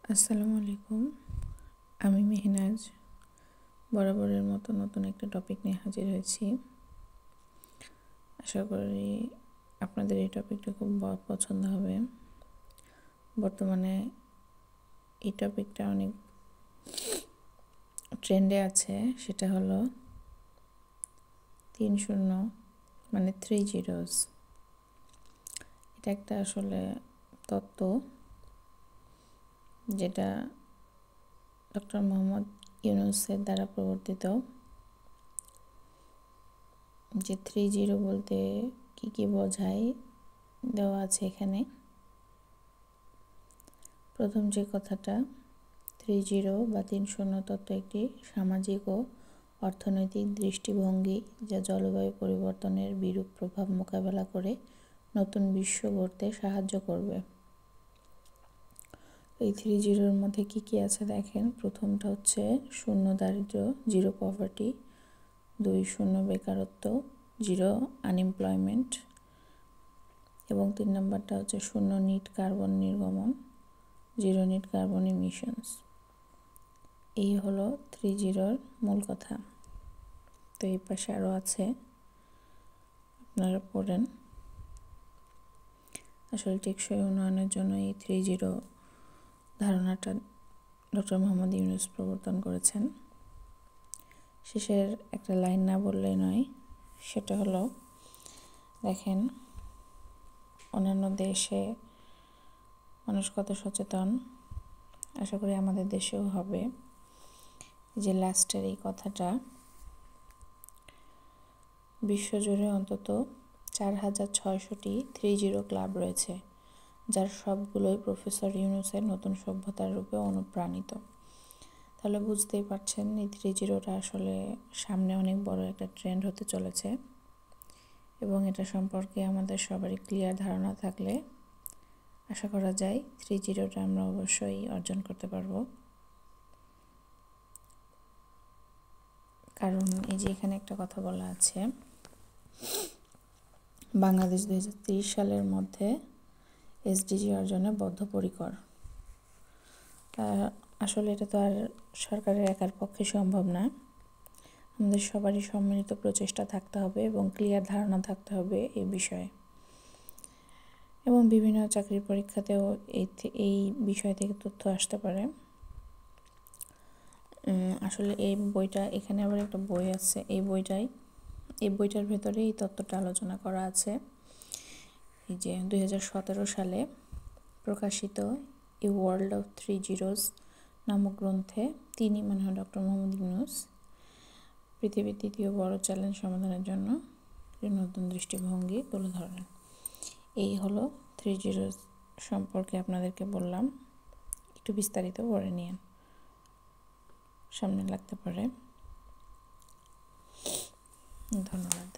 আসসালামু আলাইকুম। আমি মেহনাজ বরাবরের মতো নতুন একটা টপিক নিয়ে হাজির হয়েছি। আশা করি আপনাদের এই টপিকটা খুব পছন্দ হবে। বর্তমানে এই টপিকটা অনেক ট্রেন্ডে আছে, সেটা হলো 3-0 মানে 3 জিরোস। এটা একটা আসলে তত্ত্ব যেটা ডক্টর মোহাম্মদ ইউনূসের দ্বারা প্রবর্তিত। যে 3-0 বলতে কি কি বোঝায় দেওয়া আছে এখানে। প্রথম যে কথাটা, 3-0 বা 3-0 তত্ত্ব একটি সামাজিক ও অর্থনৈতিক দৃষ্টিভঙ্গি যা জলবায়ু পরিবর্তনের বিরূপ প্রভাব মোকাবেলা করে নতুন বিশ্ব গড়তে সাহায্য করবে। এই 3-0-র মধ্যে কি কি আছে দেখেন। প্রথমটা হচ্ছে 0 দারিদ্র্য, 0 পভার্টি, 2 বেকারত্ব, 0 আনএমপ্লয়মেন্ট, এবং 3 নম্বরটা হচ্ছে 0 নিট কার্বন নির্গমন, 0 নিট কার্বন ইমিশনস। এই হলো 3-0-র মূল কথা। তো এই পাশে আরও আছে, আপনারা পড়েন। আসলে টেকসই উন্নয়নের জন্য এই 3-0 ধারণাটা ডক্টর মোহাম্মদ ইউনূস প্রবর্তন করেছেন। শেষের একটা লাইন না বললেই নয়, সেটা হলো দেখেন, অন্যান্য দেশে মানুষ কত সচেতন, আশা করি আমাদের দেশেও হবে। যে লাস্টের এই কথাটা, বিশ্বজুড়ে অন্তত 4,600টি 3-0 ক্লাব রয়েছে, যার সবগুলোই প্রফেসর ইউনূসের নতুন সভ্যতার রূপে অনুপ্রাণিত। তাহলে বুঝতেই পারছেন এই 3-0টা আসলে সামনে অনেক বড় একটা ট্রেন্ড হতে চলেছে, এবং এটা সম্পর্কে আমাদের সবারই ক্লিয়ার ধারণা থাকলে আশা করা যায় 3-0টা আমরা অবশ্যই অর্জন করতে পারবো। কারণ এই যে এখানে একটা কথা বলা আছে, বাংলাদেশ 2030 সালের মধ্যে এসডিজি অর্জনে বদ্ধপরিকর। আসলে এটা তো আর সরকারের একার পক্ষে সম্ভব না। আমাদের সবারই সম্মিলিত প্রচেষ্টা থাকতে হবে এবং ক্লিয়ার ধারণা থাকতে হবে এই বিষয়ে। এবং বিভিন্ন চাকরির পরীক্ষাতেও এই বিষয় থেকে তথ্য আসতে পারে। আসলে এই বইটা, এখানে আবার একটা বই আছে, এই বইটার ভেতরে এই তত্ত্বটা আলোচনা করা আছে। এই যে 2017 সালে প্রকাশিত এ ওয়ার্ল্ড অফ 3 জিরোস নামক গ্রন্থে তিনি মানে ডক্টর মোহাম্মদ ইউনূস পৃথিবীর তৃতীয় বড় চ্যালেঞ্জ সমাধানের জন্য নতুন দৃষ্টিভঙ্গি তুলে ধরেন। এই হলো 3 জিরোস সম্পর্কে আপনাদেরকে বললাম, একটু বিস্তারিত পড়ে নিন, সামনে লাগতে পারে। ধন্যবাদ।